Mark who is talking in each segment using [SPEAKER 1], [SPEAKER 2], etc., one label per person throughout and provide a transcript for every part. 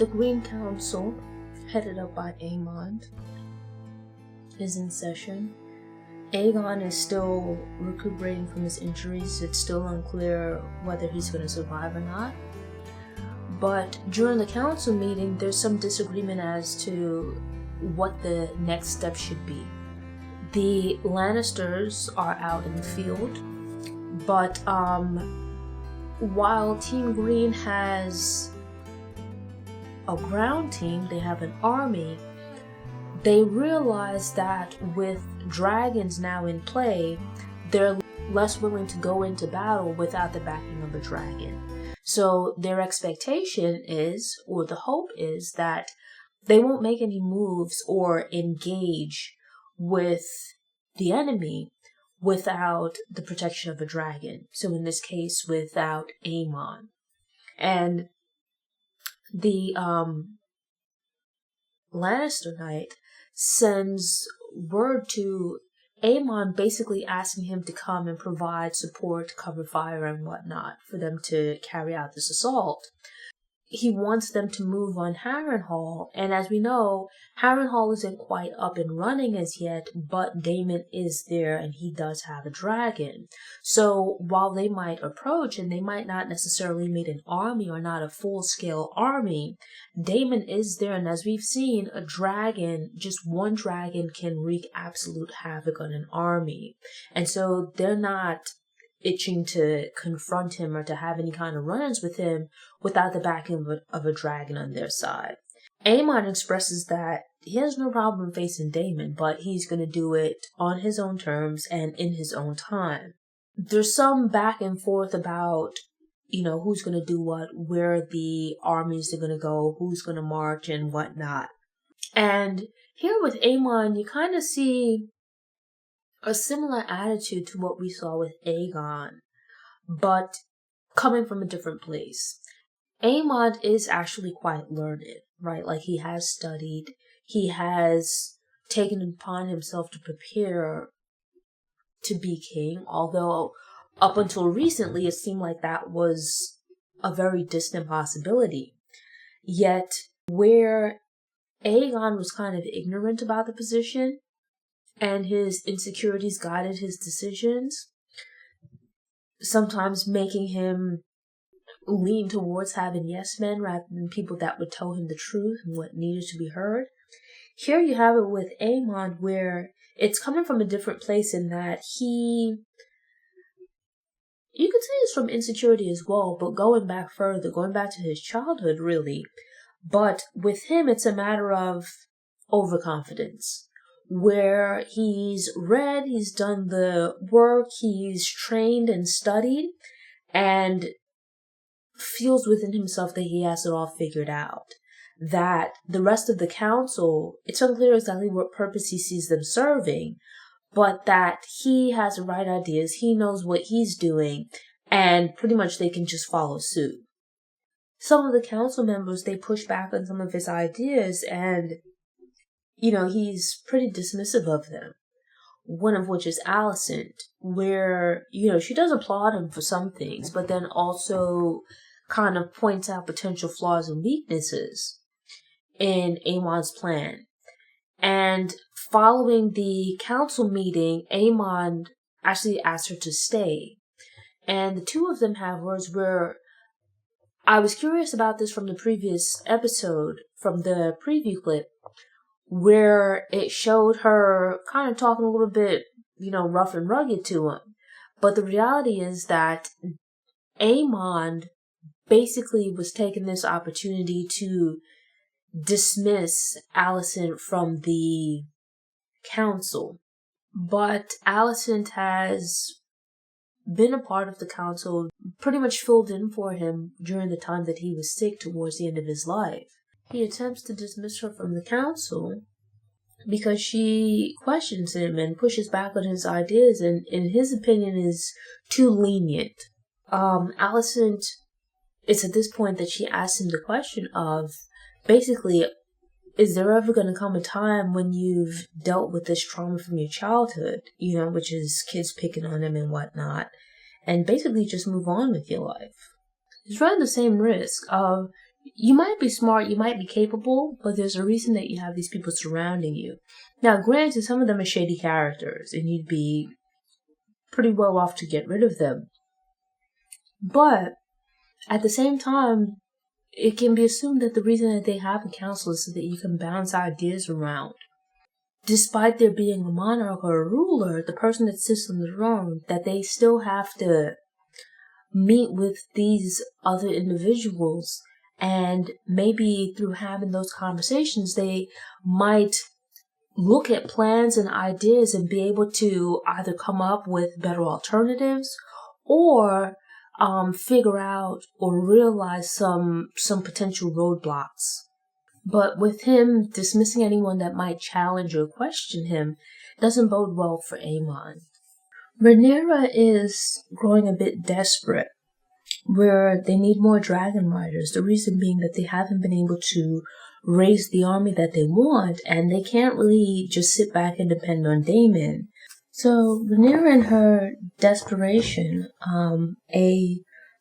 [SPEAKER 1] the Green Council, headed up by Aemond, is in session. Aegon is still recuperating from his injuries. It's still unclear whether he's going to survive or not. But during the council meeting, there's some disagreement as to what the next step should be. The Lannisters are out in the field, but while Team Green has a ground team, they have an army, they realize that with dragons now in play, they're less willing to go into battle without the backing of a dragon. So their expectation is, or the hope is, that they won't make any moves or engage with the enemy without the protection of a dragon. So in this case, without Aemond. And the Lannister Knight sends word to Aemond, basically asking him to come and provide support, cover fire, and whatnot for them to carry out this assault. He wants them to move on Harrenhal, and as we know, Harrenhal isn't quite up and running as yet, but Daemon is there and he does have a dragon. So while they might approach, and they might not necessarily meet an army or not a full-scale army, Daemon is there, and as we've seen, a dragon, just one dragon, can wreak absolute havoc on an army. And so they're not itching to confront him or to have any kind of run-ins with him without the backing of a dragon on their side. Aemond expresses that he has no problem facing Daemon, but he's going to do it on his own terms and in his own time. There's some back and forth about, who's going to do what, where the armies are going to go, who's going to march and whatnot. And here with Aemond, you kind of see a similar attitude to what we saw with Aegon, but coming from a different place. Aemond is actually quite learned, right? Like, he has studied, he has taken upon himself to prepare to be king, although up until recently it seemed like that was a very distant possibility. Yet, where Aegon was kind of ignorant about the position, and his insecurities guided his decisions, sometimes making him lean towards having yes men rather than people that would tell him the truth and what needed to be heard. Here you have it with Aemond, where it's coming from a different place in that you could say it's from insecurity as well, but going back to his childhood really. But with him, it's a matter of overconfidence, where he's read, he's done the work, he's trained and studied, and feels within himself that he has it all figured out. That the rest of the council, it's unclear exactly what purpose he sees them serving, but that he has the right ideas, he knows what he's doing, and pretty much they can just follow suit. Some of the council members, they push back on some of his ideas, and he's pretty dismissive of them. One of which is Alicent, where, she does applaud him for some things, but then also kind of points out potential flaws and weaknesses in Aemond's plan. And following the council meeting, Aemond actually asks her to stay. And the two of them have words where I was curious about this from the previous episode, from the preview clip, where it showed her kind of talking a little bit, rough and rugged to him. But the reality is that Aemond basically was taking this opportunity to dismiss Alicent from the council. But Alicent has been a part of the council, pretty much filled in for him during the time that he was sick towards the end of his life. He attempts to dismiss her from the council because she questions him and pushes back on his ideas, and in his opinion is too lenient. Alicent, it's at this point that she asks him the question of, basically, is there ever going to come a time when you've dealt with this trauma from your childhood, which is kids picking on him and whatnot, and basically just move on with your life? He's running the same risk of you might be smart, you might be capable, but there's a reason that you have these people surrounding you. Now, granted, some of them are shady characters, and you'd be pretty well off to get rid of them. But at the same time, it can be assumed that the reason that they have a council is so that you can bounce ideas around. Despite there being a monarch or a ruler, the person that sits on the throne, that they still have to meet with these other individuals, and maybe through having those conversations, they might look at plans and ideas and be able to either come up with better alternatives or figure out or realize some potential roadblocks. But with him dismissing anyone that might challenge or question him doesn't bode well for Aemond. Rhaenyra is growing a bit desperate, where they need more dragon riders. The reason being that they haven't been able to raise the army that they want, and they can't really just sit back and depend on Daemon. So Rhaenyra, in her desperation,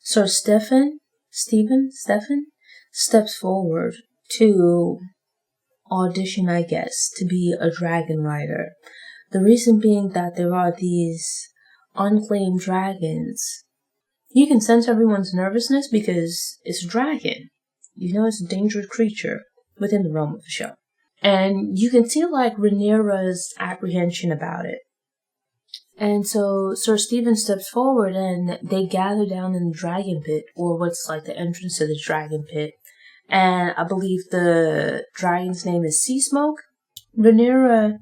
[SPEAKER 1] Sir Stephen steps forward to audition, I guess, to be a dragon rider. The reason being that there are these unclaimed dragons. You can sense everyone's nervousness because it's a dragon. You know, it's a dangerous creature within the realm of the show. And you can see, like, Rhaenyra's apprehension about it. And so Sir Stephen steps forward and they gather down in the dragon pit, or what's like the entrance to the dragon pit. And I believe the dragon's name is Sea Smoke. Rhaenyra,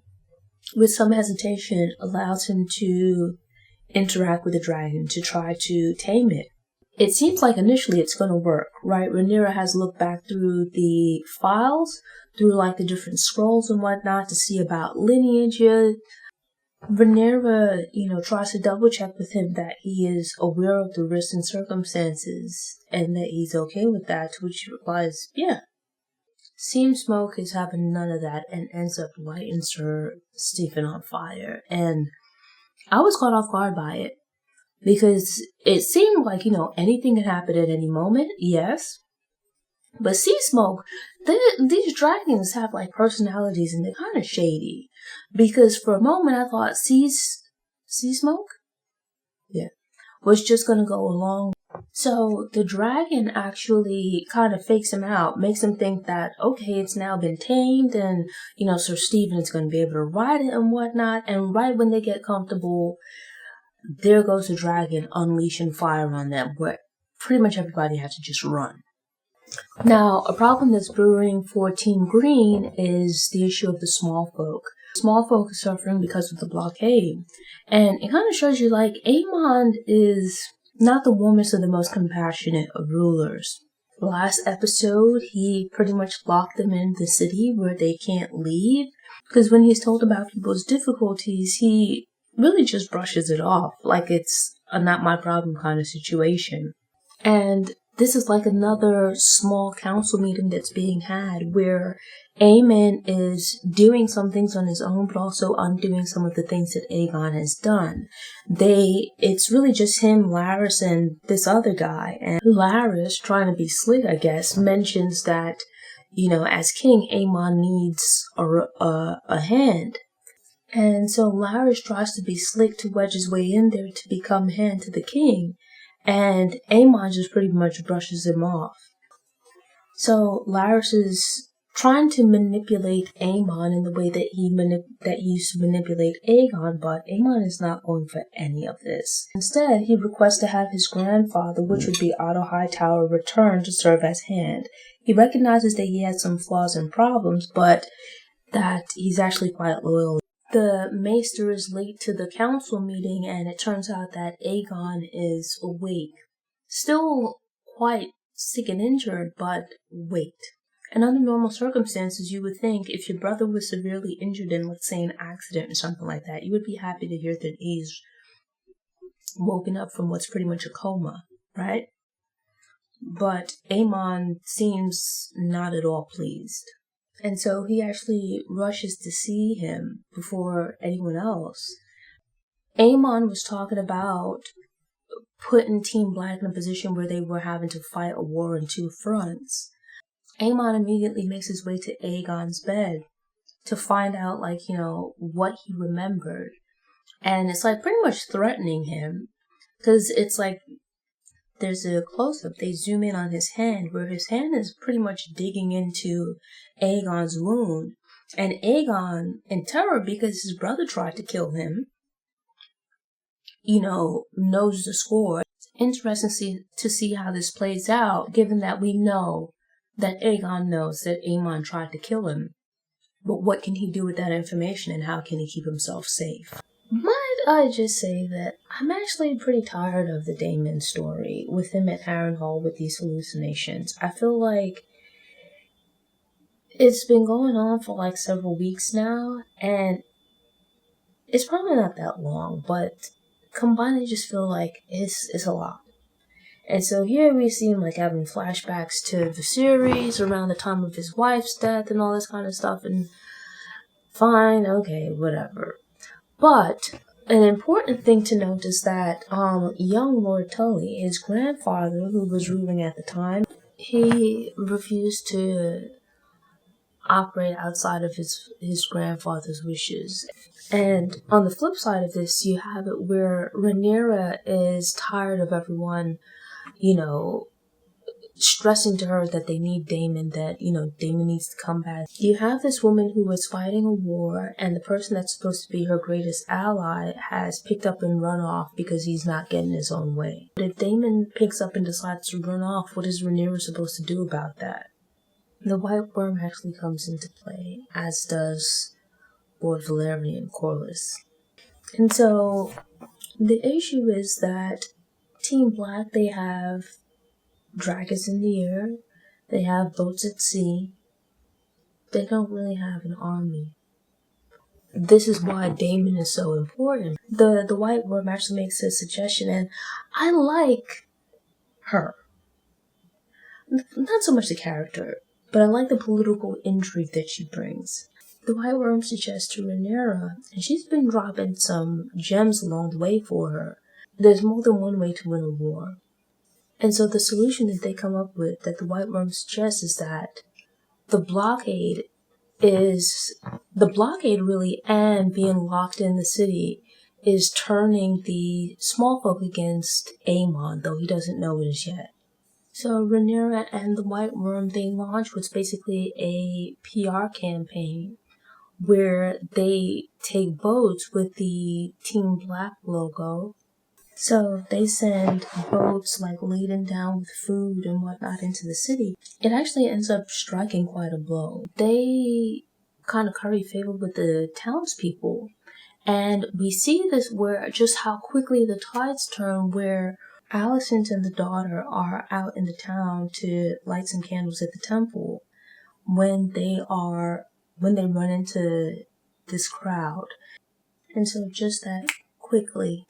[SPEAKER 1] with some hesitation, allows him to interact with the dragon to try to tame it. It seems like initially it's going to work, right? Rhaenyra has looked back through the files, through like the different scrolls and whatnot to see about lineages. Rhaenyra, tries to double check with him that he is aware of the risks and circumstances and that he's okay with that, to which he replies, yeah. Sea Smoke is having none of that and ends up lighting Sir Stephen on fire. And I was caught off guard by it because it seemed like, anything can happen at any moment, yes. But Sea Smoke, these dragons have like personalities and they're kind of shady. Because for a moment I thought Sea Smoke? Yeah. Was just going to go along. So the dragon actually kind of fakes him out, makes him think that, okay, it's now been tamed and, Sir Stephen is going to be able to ride it and whatnot. And right when they get comfortable, there goes the dragon unleashing fire on them, where pretty much everybody had to just run. Now, a problem that's brewing for Team Green is the issue of the small folk. Small folk are suffering because of the blockade. And it kind of shows you, like, Aemond is not the warmest or the most compassionate of rulers. Last episode, he pretty much locked them in the city where they can't leave. Because when he's told about people's difficulties, he really just brushes it off. Like it's a not my problem kind of situation. And this is like another small council meeting that's being had where Aemond is doing some things on his own, but also undoing some of the things that Aegon has done. It's really just him, Larys, and this other guy. And Larys, trying to be slick, I guess, mentions that, as king, Aemond needs a hand. And so Larys tries to be slick to wedge his way in there to become hand to the king. And Aemond just pretty much brushes him off. So Larys is trying to manipulate Aemond in the way that he used to manipulate Aegon, but Aemond is not going for any of this. Instead, he requests to have his grandfather, which would be Otto Hightower, return to serve as hand. He recognizes that he has some flaws and problems, but that he's actually quite loyal. The maester is late to the council meeting, and it turns out that Aegon is awake. Still quite sick and injured, but awake. And under normal circumstances, you would think if your brother was severely injured in, let's say, an accident or something like that, you would be happy to hear that he's woken up from what's pretty much a coma, right? But Aemond seems not at all pleased. And so he actually rushes to see him before anyone else. Aemond was talking about putting Team Black in a position where they were having to fight a war on two fronts. Aemond immediately makes his way to Aegon's bed to find out, like, what he remembered. And it's like pretty much threatening him. Because it's like there's a close-up. They zoom in on his hand where his hand is pretty much digging into Aegon's wound. And Aegon, in terror because his brother tried to kill him, knows the score. It's interesting to see how this plays out, given that we know that Aegon knows that Aemond tried to kill him. But what can he do with that information, and how can he keep himself safe? Might I just say that I'm actually pretty tired of the Daemon story, with him at Harrenhal with these hallucinations. I feel like it's been going on for like several weeks now, and it's probably not that long, but combined I just feel like it's a lot. And so here we see him like having flashbacks to the series around the time of his wife's death and all this kind of stuff, and fine, okay, whatever. But an important thing to note is that young Lord Tully, his grandfather, who was ruling at the time, he refused to operate outside of his grandfather's wishes. And on the flip side of this, you have it where Rhaenyra is tired of everyone, stressing to her that they need Daemon, that, Daemon needs to come back. You have this woman who was fighting a war, and the person that's supposed to be her greatest ally has picked up and run off because he's not getting his own way. But if Daemon picks up and decides to run off, what is Rhaenyra supposed to do about that? The White Worm actually comes into play, as does Lord Valerian Corlys. And so, the issue is that Team Black, they have dragons in the air, they have boats at sea, they don't really have an army. This is why Daemon is so important. The White Worm actually makes a suggestion, and I like her. Not so much the character, but I like the political intrigue that she brings. The White Worm suggests to Rhaenyra, and she's been dropping some gems along the way for her. There's more than one way to win a war. And so the solution that they come up with, that the White Worm suggests, is that the blockade really, and being locked in the city, is turning the small folk against Aemond, though he doesn't know it as yet. So Rhaenyra and the White Worm, they launch what's basically a PR campaign where they take boats with the Team Black logo. So they send boats like laden down with food and whatnot into the city. It actually ends up striking quite a blow. They kind of curry favor with the townspeople. And we see this where just how quickly the tides turn, where Alicent and the daughter are out in the town to light some candles at the temple when they run into this crowd. And so just that quickly,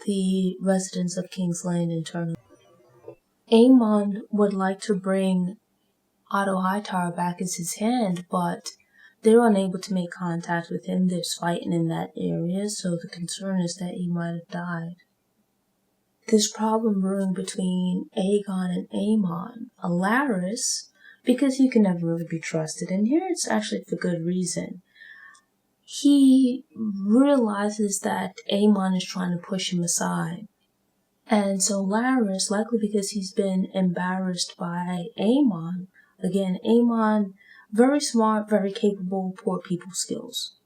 [SPEAKER 1] the residents of King's Landing turn. Aemond would like to bring Otto Hightower back as his hand, but they're unable to make contact with him. There's fighting in that area, so the concern is that he might have died. This problem brewing between Aegon and Aemond. Larys, because he can never really be trusted, and here it's actually for good reason. He realizes that Aemond is trying to push him aside. And so Larys, likely because he's been embarrassed by Aemond, again, Aemond, very smart, very capable, poor people skills.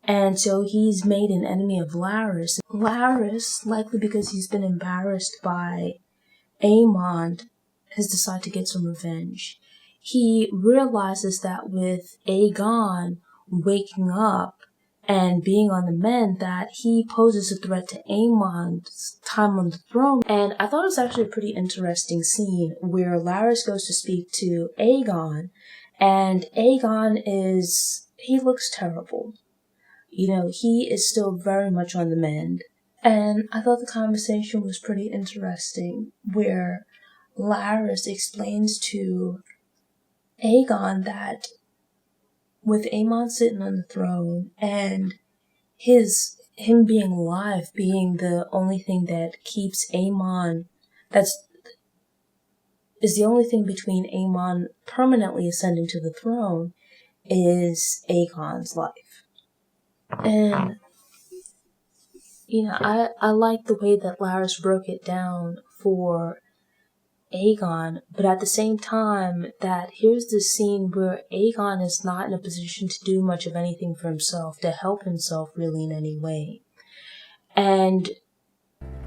[SPEAKER 1] And so he's made an enemy of Larys. Larys, likely because he's been embarrassed by Aemond, has decided to get some revenge. He realizes that with Aegon waking up and being on the mend, that he poses a threat to Aemond's time on the throne. And I thought it was actually a pretty interesting scene where Larys goes to speak to Aegon, and Aegon he looks terrible. He is still very much on the mend. And I thought the conversation was pretty interesting, where Larys explains to Aegon that with Aemond sitting on the throne and him being alive being the only thing that keeps Aemond, is the only thing between Aemond permanently ascending to the throne is Aegon's life. And, I like the way that Laris broke it down for Aegon, but at the same time, that here's this scene where Aegon is not in a position to do much of anything for himself, to help himself really in any way. And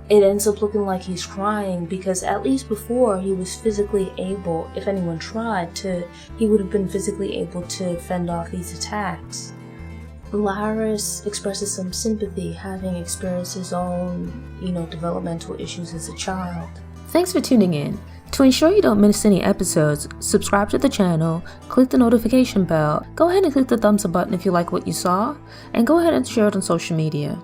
[SPEAKER 1] it ends up looking like he's crying because at least before he was physically able, if anyone tried to, he would have been physically able to fend off these attacks. Laris expresses some sympathy, having experienced his own, developmental issues as a child.
[SPEAKER 2] Thanks for tuning in. To ensure you don't miss any episodes, subscribe to the channel, click the notification bell, go ahead and click the thumbs up button if you like what you saw, and go ahead and share it on social media.